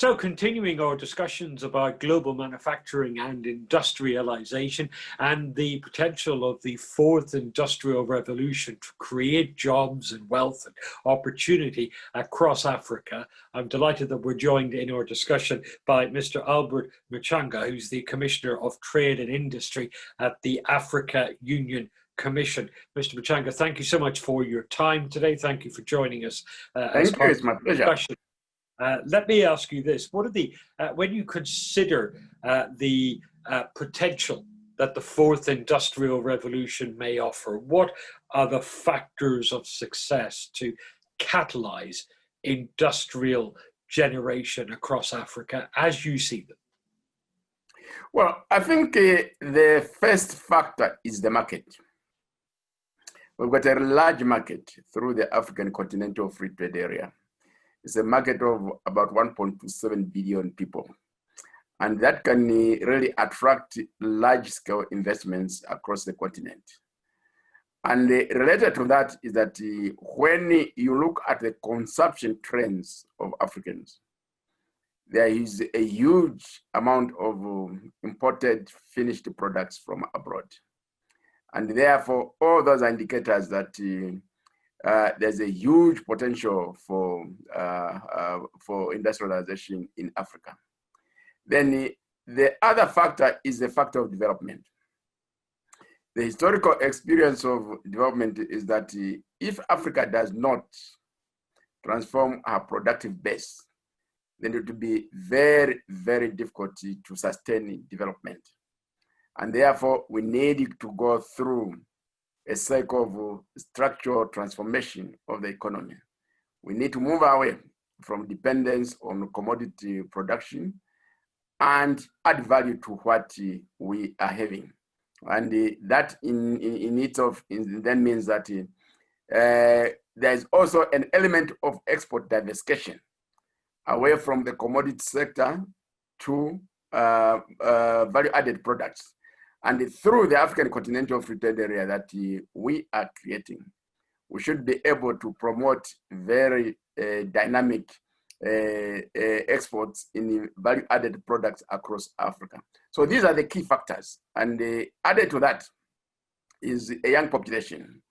So continuing our discussions about global manufacturing and industrialization and the potential of the fourth industrial revolution to create jobs and wealth and opportunity across Africa, I'm delighted that we're joined in our discussion by Mr. Albert Muchanga, who's the Commissioner of Trade and Industry at the Africa Union Commission. Mr. Muchanga, thank you so much for your time today. Thank you for joining us. Thank you, it's my pleasure. Let me ask you this: what are the when you consider the potential that the fourth industrial revolution may offer, what are the factors of success to catalyze industrial generation across Africa as you see them? Well, I think the first factor is the market. We've got a large market through the African Continental Free Trade Area. It's a market of about 1.27 billion people. And that can really attract large-scale investments across the continent. And related to that is that when you look at the consumption trends of Africans, there is a huge amount of imported finished products from abroad. And therefore, all those are indicators that there's a huge potential for industrialization in Africa. Then the other factor is the factor of development. The historical experience of development is that if Africa does not transform her productive base, then it will be very, very difficult to sustain development. And therefore, we need to go through a cycle of structural transformation of the economy. We need to move away from dependence on commodity production and add value to what we are having. And that in itself then means that there's also an element of export diversification away from the commodity sector to value-added products. And through the African Continental Free Trade Area that we are creating, we should be able to promote very dynamic exports in value-added products across Africa. So these are the key factors. And added to that is a young population.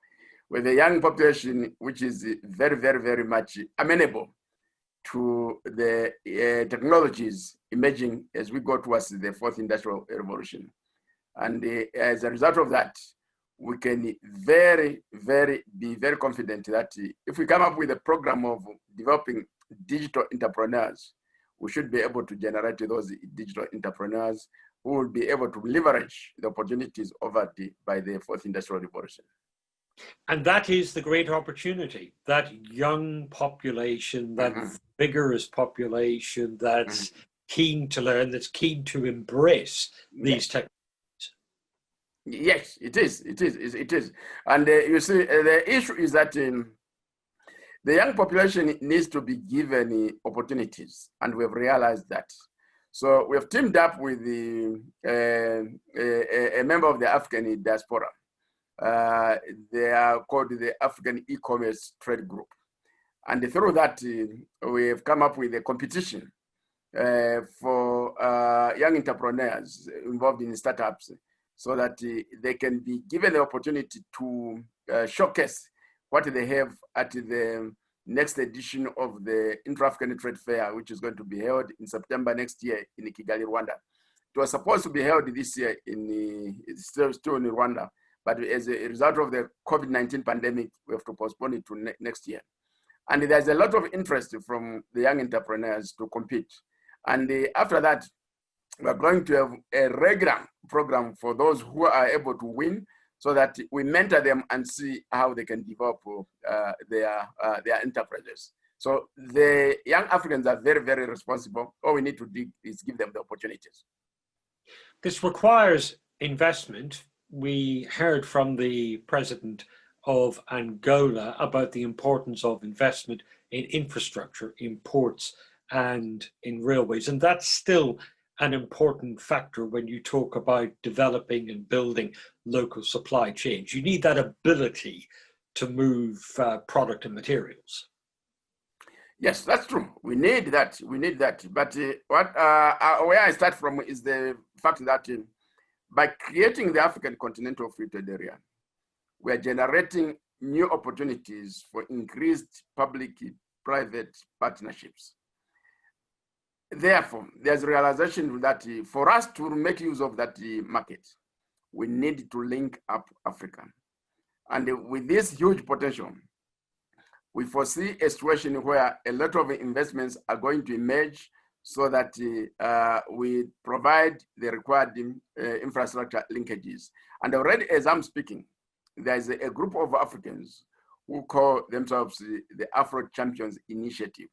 With a young population which is very, very, very much amenable to the technologies emerging as we go towards the fourth industrial revolution. And as a result of that, we can be very confident that if we come up with a program of developing digital entrepreneurs, we should be able to generate those digital entrepreneurs who will be able to leverage the opportunities offered by the fourth industrial revolution. And that is the great opportunity, that young population, that vigorous population that's keen to learn, that's keen to embrace these technologies. Yes, it is. And you see, the issue is that the young population needs to be given opportunities, and we've realized that. So we have teamed up with a member of the African diaspora. They are called the African E-commerce Trade Group. And through that, we have come up with a competition for young entrepreneurs involved in startups, so that they can be given the opportunity to showcase what they have at the next edition of the Inter-African Trade Fair, which is going to be held in September next year in Kigali, Rwanda. It was supposed to be held this year still in Rwanda, but as a result of the COVID-19 pandemic, we have to postpone it to next year. And there's a lot of interest from the young entrepreneurs to compete. And after that, we're going to have a regular program for those who are able to win, so that we mentor them and see how they can develop their enterprises. So the young Africans are very, very responsible. All we need to do is give them the opportunities. This requires investment. We heard from the president of Angola about the importance of investment in infrastructure, in ports, and in railways. And that's still an important factor when you talk about developing and building local supply chains. You need that ability to move product and materials. Yes, that's true. We need that. We need that. But where I start from is the fact that by creating the African Continental Free Trade Area, we are generating new opportunities for increased public-private partnerships. Therefore, there's realization that for us to make use of that market, we need to link up Africa. And with this huge potential, we foresee a situation where a lot of investments are going to emerge so that we provide the required infrastructure linkages. And already as I'm speaking, there's a group of Africans who call themselves the Afro Champions Initiative.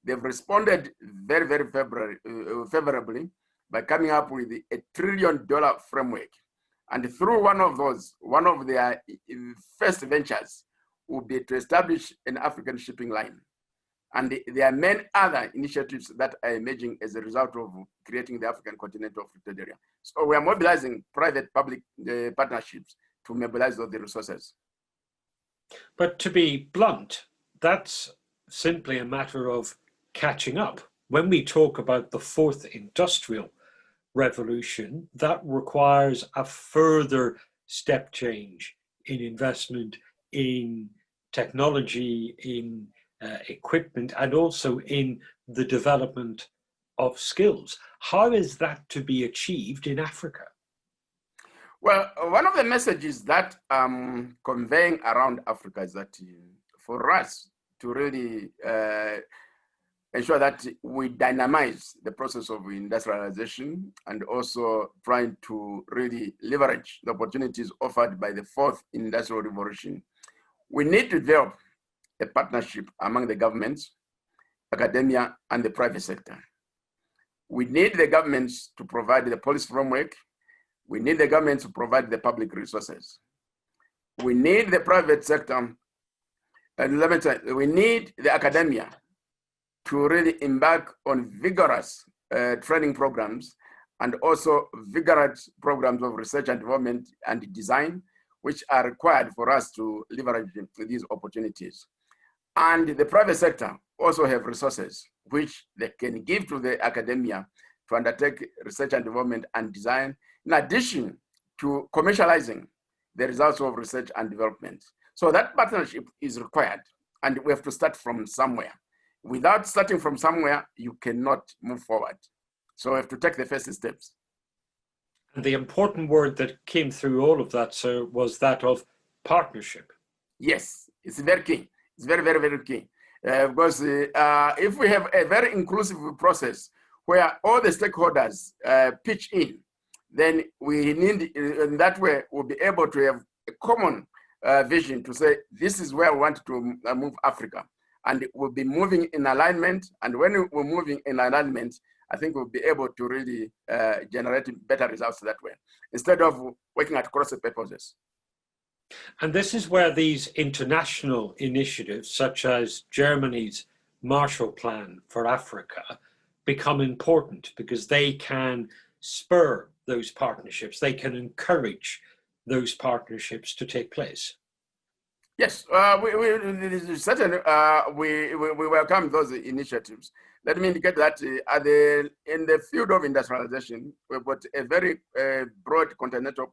They've responded very, very favorably by coming up with a $1 trillion framework. And through one of their first ventures will be to establish an African shipping line. And there are many other initiatives that are emerging as a result of creating the African Continental Free Trade Area. So we are mobilizing private-public partnerships to mobilize all the resources. But to be blunt, that's simply a matter of catching up. When we talk about the fourth industrial revolution, that requires a further step change in investment in technology, in equipment, and also in the development of skills. How is that to be achieved in Africa? Well, one of the messages that I'm conveying around Africa is that for us to really ensure that we dynamise the process of industrialization and also trying to really leverage the opportunities offered by the fourth industrial revolution, we need to develop a partnership among the governments, academia, and the private sector. We need the governments to provide the policy framework. We need the government to provide the public resources. We need the private sector, and we need the academia to really embark on vigorous training programs and also vigorous programs of research and development and design, which are required for us to leverage these opportunities. And the private sector also have resources which they can give to the academia to undertake research and development and design, in addition to commercializing the results of research and development. So that partnership is required, and we have to start from somewhere. Without starting from somewhere, you cannot move forward. So we have to take the first steps. And the important word that came through all of that, sir, was that of partnership. Yes, it's very key. It's very, very, very key. Because if we have a very inclusive process where all the stakeholders pitch in, then we need, in that way, we'll be able to have a common vision to say, this is where we want to move Africa. And we'll be moving in alignment. And when we're moving in alignment, I think we'll be able to really generate better results that way, instead of working at cross purposes. And this is where these international initiatives, such as Germany's Marshall Plan for Africa, become important, because they can spur those partnerships. They can encourage those partnerships to take place. Yes, certainly we welcome those initiatives. Let me indicate that in the field of industrialization, we've got a very broad continental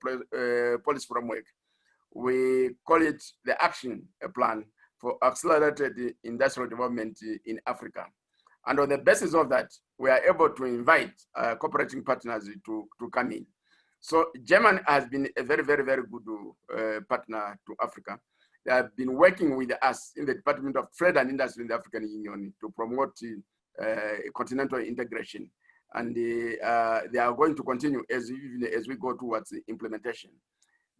policy framework. We call it the Action Plan for Accelerated Industrial Development in Africa. And on the basis of that, we are able to invite cooperating partners to come in. So Germany has been a very, very, very good partner to Africa. They have been working with us in the Department of Trade and Industry in the African Union to promote continental integration. And they are going to continue as we go towards the implementation.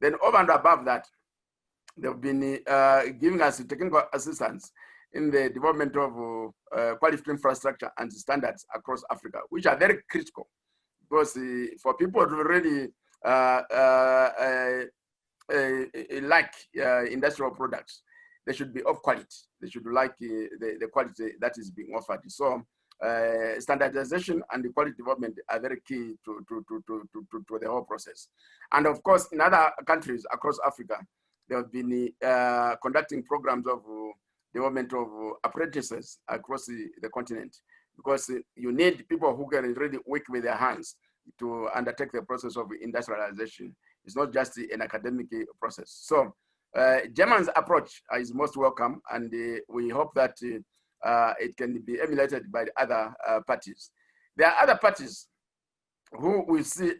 Then over and above that, they've been giving us technical assistance in the development of quality infrastructure and standards across Africa, which are very critical, because for people to really like industrial products, they should be of quality. They should like the quality that is being offered. So standardization and the quality development are very key to the whole process. And of course, in other countries across Africa, they have been conducting programs of development of apprentices across the continent, because you need people who can really work with their hands to undertake the process of industrialization. It's not just an academic process. So German's approach is most welcome, and we hope that it can be emulated by the other parties. There are other parties who we see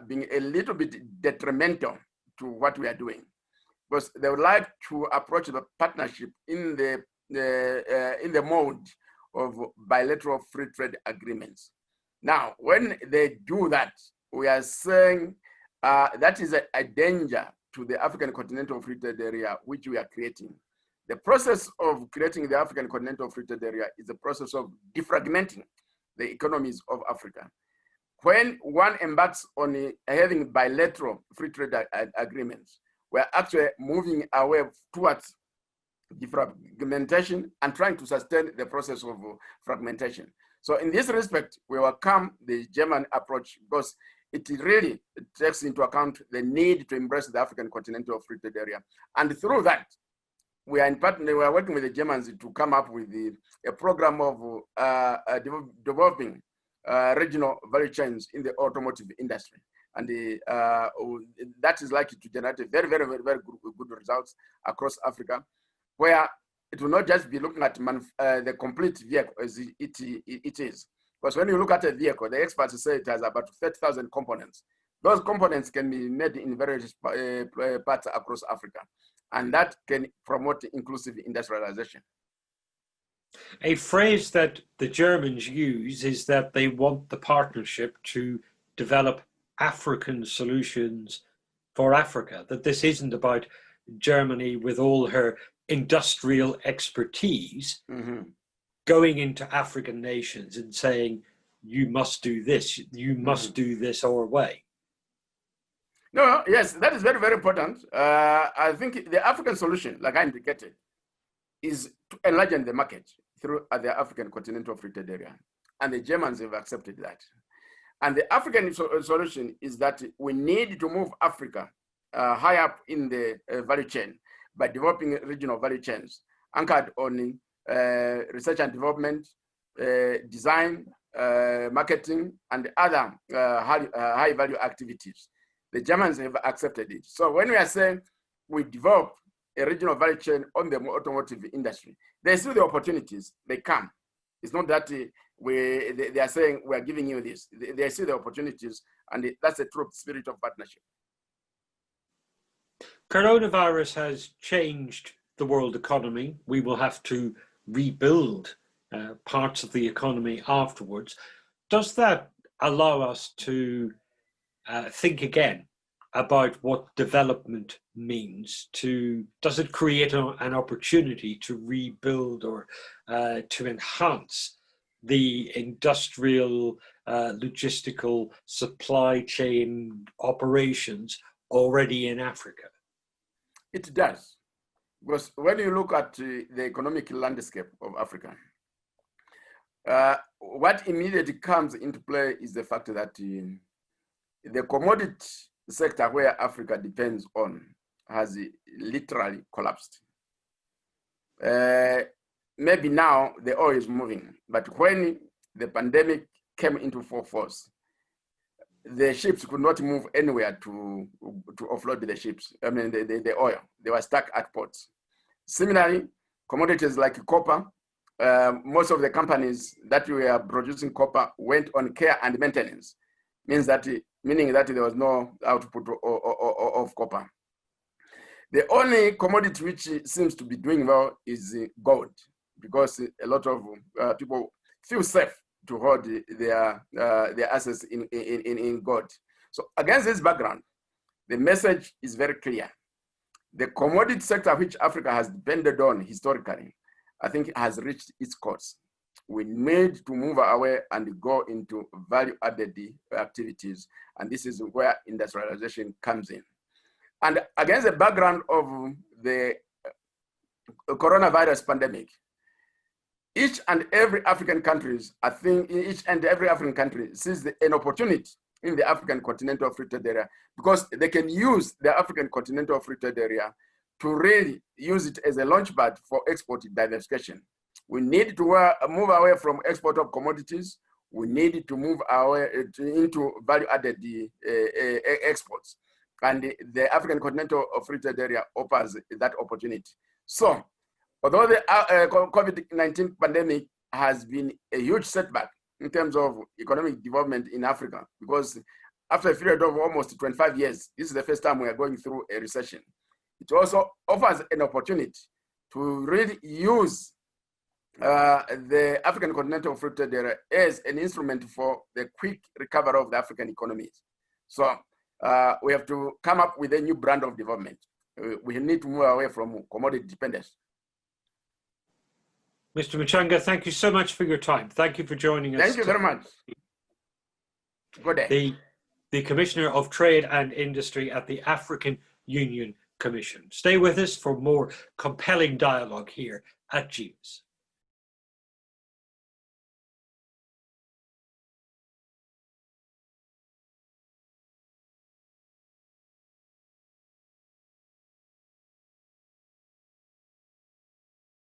being a little bit detrimental to what we are doing, because they would like to approach the partnership in the mode of bilateral free trade agreements. Now, when they do that, we are saying that is a danger to the African Continental Free Trade Area, which we are creating. The process of creating the African Continental Free Trade Area is a process of defragmenting the economies of Africa. When one embarks on having bilateral free trade agreements, we're actually moving away towards defragmentation and trying to sustain the process of fragmentation. So in this respect, we welcome the German approach, because it really takes into account the need to embrace the African Continental Free Trade Area. And through that, we are working with the Germans to come up with a program of developing regional value chains in the automotive industry. And that is likely to generate very good results across Africa, where it will not just be looking at the complete vehicle as it is. Because when you look at a vehicle, the experts say it has about 30,000 components. Those components can be made in various parts across Africa, and that can promote inclusive industrialization. A phrase that the Germans use is that they want the partnership to develop African solutions for Africa, that this isn't about Germany with all her industrial expertise going into African nations and saying, you must do this, you must do this our way. No, yes, that is very important. I think the African solution, like I indicated, is to enlarge the market through the African Continental Free Trade Area. And the Germans have accepted that. And the African solution is that we need to move Africa high up in the value chain by developing regional value chains anchored on research and development, design, marketing, and other high value activities. The Germans have accepted it. So when we are saying we develop a regional value chain on the automotive industry, they see the opportunities, they come. It's not that they are saying we are giving you this. They see the opportunities, and that's the true spirit of partnership. Coronavirus has changed the world economy. We will have to rebuild parts of the economy afterwards. Does that allow us to think again about what development means? Does it create an opportunity to rebuild or to enhance the industrial, logistical, supply chain operations already in Africa? It does, because when you look at the economic landscape of Africa, what immediately comes into play is the fact that the commodity sector where Africa depends on has literally collapsed. Maybe now the oil is moving, but when the pandemic came into full force, the ships could not move anywhere to offload the ships. I mean, the oil, they were stuck at ports. Similarly, commodities like copper, most of the companies that were producing copper went on care and maintenance, meaning that there was no output of copper. The only commodity which seems to be doing well is gold, because a lot of people feel safe to hold their assets in gold. So against this background, the message is very clear. The commodity sector which Africa has depended on historically, I think has reached its course. We need to move away and go into value-added activities, and this is where industrialization comes in. And against the background of the coronavirus pandemic, each and every African country sees an opportunity in the African Continental Free Trade Area, because they can use the African Continental Free Trade Area to really use it as a launchpad for export diversification. We need to move away from export of commodities. We need to move away into value-added exports. And the African Continental Free Trade Area offers that opportunity. So, although the COVID-19 pandemic has been a huge setback in terms of economic development in Africa, because after a period of almost 25 years, this is the first time we are going through a recession. It also offers an opportunity to really use the African Continental Free Trade Area as an instrument for the quick recovery of the African economies. So we have to come up with a new brand of development. We need to move away from commodity dependence. Mr. Muchanga, thank you so much for your time. Thank you for joining us. Thank you very much. Good day. The Commissioner of Trade and Industry at the African Union Commission. Stay with us for more compelling dialogue here at GMIS.